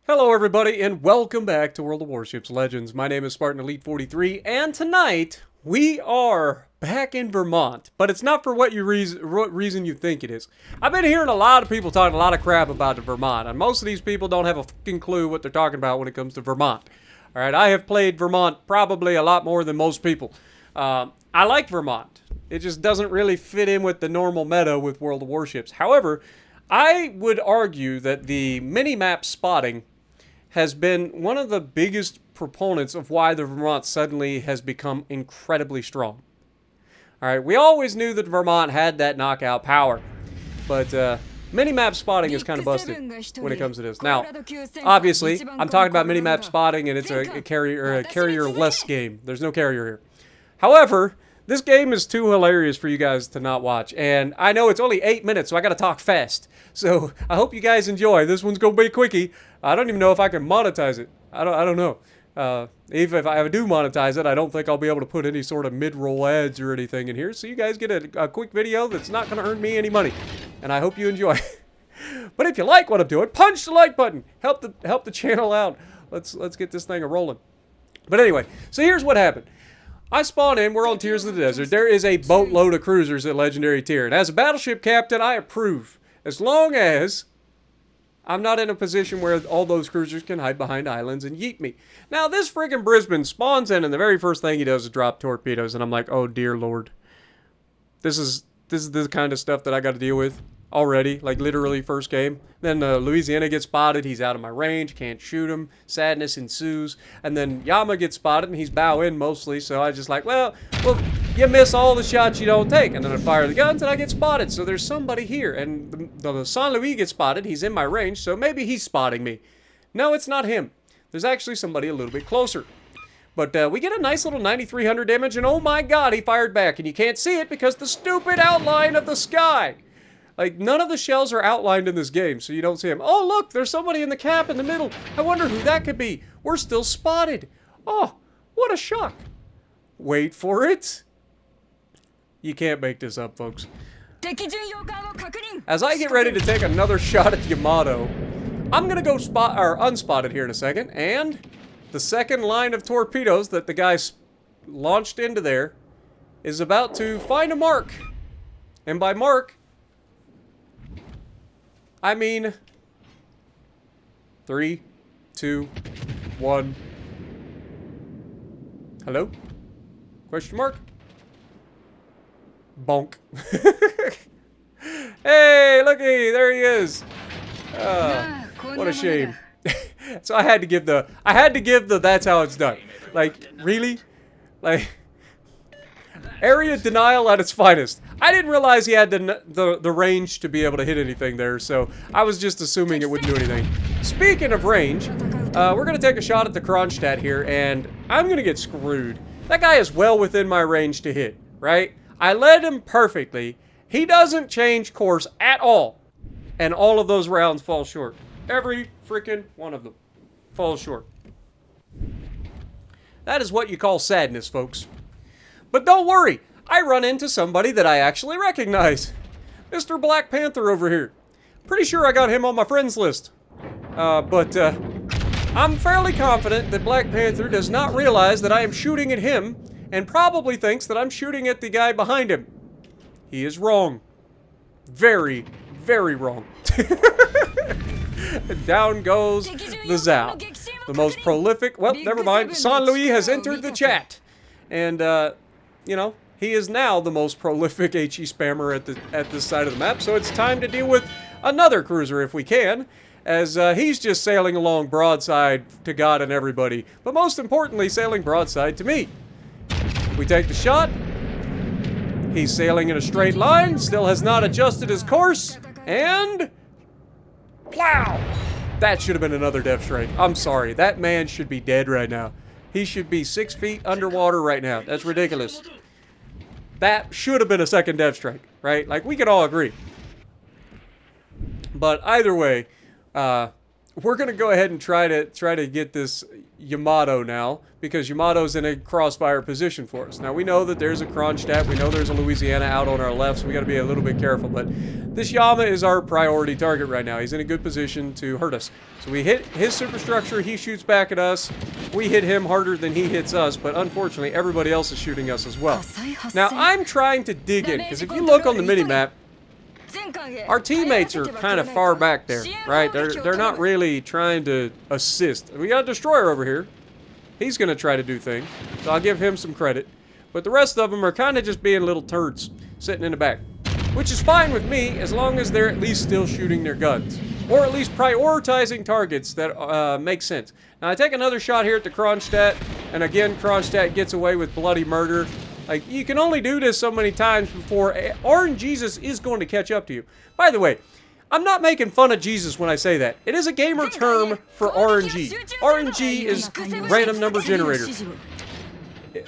Hello everybody and welcome back to World of Warships Legends. My name is Spartan Elite 43 and tonight we are back in Vermont. But it's not for what reason you think it is. I've been hearing a lot of people talking a lot of crap about Vermont, and most of these people don't have a fucking clue what they're talking about when it comes to Vermont. Alright, I have played Vermont probably a lot more than most people. I like Vermont. It just doesn't really fit in with the normal meta with World of Warships. However, I would argue that the mini-map spotting has been one of the biggest proponents of why the Vermont suddenly has become incredibly strong. Alright, we always knew that Vermont had that knockout power, but mini-map spotting is kind of busted when it comes to this. Now, obviously, I'm talking about mini-map spotting and it's a carrier-less game. There's no carrier here. However, this game is too hilarious for you guys to not watch, and I know it's only 8 minutes, so I gotta talk fast. So, I hope you guys enjoy. This one's gonna be a quickie. I don't even know if I can monetize it. I don't know. Even if I do monetize it, I don't think I'll be able to put any sort of mid-roll ads or anything in here, so you guys get a quick video that's not gonna earn me any money, and I hope you enjoy. But if you like what I'm doing, punch the like button. Help the channel out. Let's get this thing a-rolling. But anyway, so here's what happened. I spawn in, we're on Tears of the Desert. There is a boatload of cruisers at Legendary Tier. And as a battleship captain, I approve. As long as I'm not in a position where all those cruisers can hide behind islands and yeet me. Now, this friggin' Brisbane spawns in, and the very first thing he does is drop torpedoes. And I'm like, oh dear lord. This is the kind of stuff that I got to deal with already. Like, literally first game. Then Louisiana gets spotted. He's out of my range. Can't shoot him. Sadness ensues. And then Yama gets spotted, and he's bow in mostly. So I just like, well, you miss all the shots you don't take. And then I fire the guns, and I get spotted. So there's somebody here. And the San Luis gets spotted. He's in my range, so maybe he's spotting me. No, it's not him. There's actually somebody a little bit closer. But we get a nice little 9,300 damage, and oh my god, he fired back. And you can't see it because the stupid outline of the sky. Like, none of the shells are outlined in this game, so you don't see them. Oh, look, there's somebody in the cap in the middle. I wonder who that could be. We're still spotted. Oh, what a shock. Wait for it. You can't make this up, folks. As I get ready to take another shot at Yamato, I'm going to go unspotted here in a second, and the second line of torpedoes that the guy launched into there is about to find a mark. And by mark, I mean 3, 2, 1. Hello? Question mark? Bonk. Hey, looky, there he is. What a shame. So I had to give the that's how it's done. Like, really? Like, area denial at its finest. I didn't realize he had the range to be able to hit anything there, so I was just assuming it wouldn't do anything. Speaking of range, we're going to take a shot at the Kronstadt here, and I'm going to get screwed. That guy is well within my range to hit, right? I led him perfectly. He doesn't change course at all, and all of those rounds fall short. Every freaking one of them falls short. That is what you call sadness, folks. But don't worry, I run into somebody that I actually recognize. Mr. Black Panther over here. Pretty sure I got him on my friends list. But I'm fairly confident that Black Panther does not realize that I am shooting at him and probably thinks that I'm shooting at the guy behind him. He is wrong. Very, very wrong. Down goes the Zao. The most prolific, well, never mind. San Luis has entered the chat. And, you know, he is now the most prolific HE spammer at this side of the map, so it's time to deal with another cruiser if we can, as he's just sailing along broadside to God and everybody, but most importantly, sailing broadside to me. We take the shot. He's sailing in a straight line, still has not adjusted his course, and plow! That should have been another death strike. I'm sorry, that man should be dead right now. He should be 6 feet underwater right now. That's ridiculous. That should have been a second death strike, right? Like, we could all agree. But either way, we're gonna go ahead and try to get this Yamato now, because Yamato's in a crossfire position for us. Now we know that there's a Kronstadt, we know there's a Louisiana out on our left, so we got to be a little bit careful. But this Yama is our priority target right now. He's in a good position to hurt us. So we hit his superstructure, he shoots back at us. We hit him harder than he hits us, but unfortunately everybody else is shooting us as well. Now I'm trying to dig in, because if you look on the mini-map, our teammates are kind of far back there, right? They're not really trying to assist. We got a destroyer over here. He's going to try to do things, so I'll give him some credit. But the rest of them are kind of just being little turds sitting in the back, which is fine with me as long as they're at least still shooting their guns, or at least prioritizing targets that make sense. Now I take another shot here at the Kronstadt, and again Kronstadt gets away with bloody murder. Like, you can only do this so many times before RNG is going to catch up to you. By the way, I'm not making fun of Jesus when I say that. It is a gamer term for RNG. RNG is random number generator.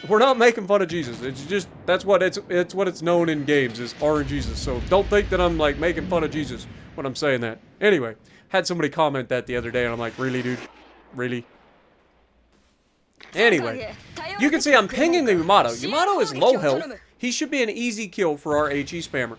We're not making fun of Jesus. It's just, that's what it's known in games, is RNG. So don't think that I'm like making fun of Jesus when I'm saying that. Anyway, had somebody comment that the other day and I'm like, really, dude? Really? Anyway, you can see I'm pinging the Yamato. Yamato is low health. He should be an easy kill for our HE spammer.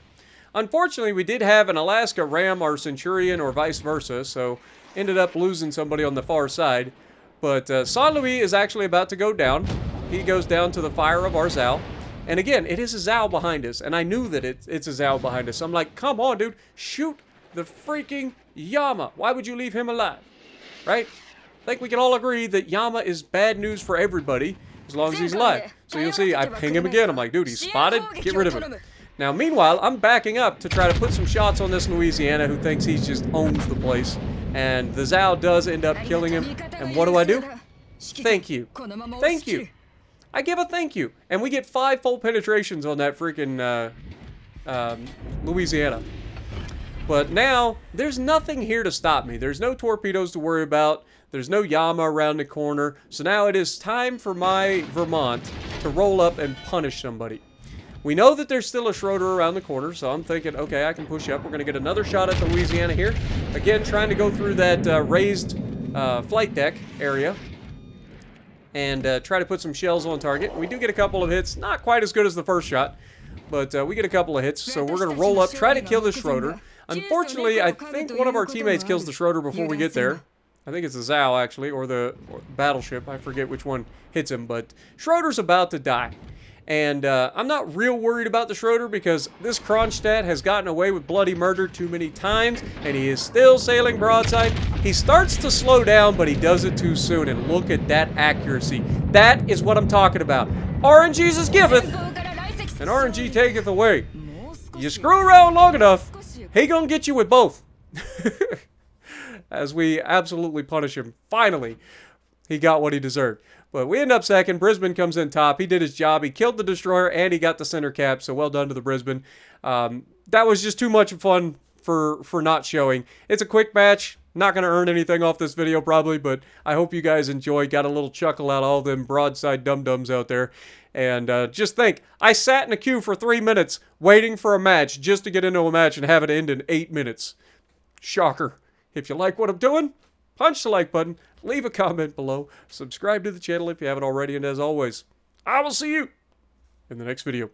Unfortunately, we did have an Alaska ram our Centurion, or vice versa, so ended up losing somebody on the far side. But San Luis is actually about to go down. He goes down to the fire of our Zao. And again, it is a Zao behind us, and I knew that it's a Zao behind us. I'm like, come on, dude, shoot the freaking Yama. Why would you leave him alive? Right? I think we can all agree that Yama is bad news for everybody as long as he's alive. So you'll see, I ping him again. I'm like, dude, he's spotted. Get rid of him. Now, meanwhile, I'm backing up to try to put some shots on this Louisiana who thinks he just owns the place. And the Zao does end up killing him. And what do? Thank you. Thank you. I give a thank you. And we get 5 full penetrations on that freaking Louisiana. But now, there's nothing here to stop me. There's no torpedoes to worry about. There's no Yama around the corner. So now it is time for my Vermont to roll up and punish somebody. We know that there's still a Schroeder around the corner, so I'm thinking, okay, I can push up. We're going to get another shot at the Louisiana here. Again, trying to go through that raised flight deck area and try to put some shells on target. We do get a couple of hits. Not quite as good as the first shot, but we get a couple of hits. So we're going to roll up, try to kill the Schroeder. Unfortunately, I think one of our teammates kills the Schroeder before we get there. I think it's the Zao, actually, or the battleship. I forget which one hits him, but Schroeder's about to die. And I'm not real worried about the Schroeder because this Kronstadt has gotten away with bloody murder too many times, and he is still sailing broadside. He starts to slow down, but he does it too soon, and look at that accuracy. That is what I'm talking about. RNG's giveth, and RNG taketh away. You screw around long enough, he gonna get you with both. As we absolutely punish him. Finally, he got what he deserved. But we end up second. Brisbane comes in top. He did his job. He killed the destroyer, and he got the center cap, so well done to the Brisbane. That was just too much fun for not showing. It's a quick match. Not going to earn anything off this video, probably, but I hope you guys enjoy. Got a little chuckle out of all them broadside dum-dums out there. And just think, I sat in a queue for 3 minutes waiting for a match just to get into a match and have it end in 8 minutes. Shocker. If you like what I'm doing, punch the like button, leave a comment below, subscribe to the channel if you haven't already, and as always, I will see you in the next video.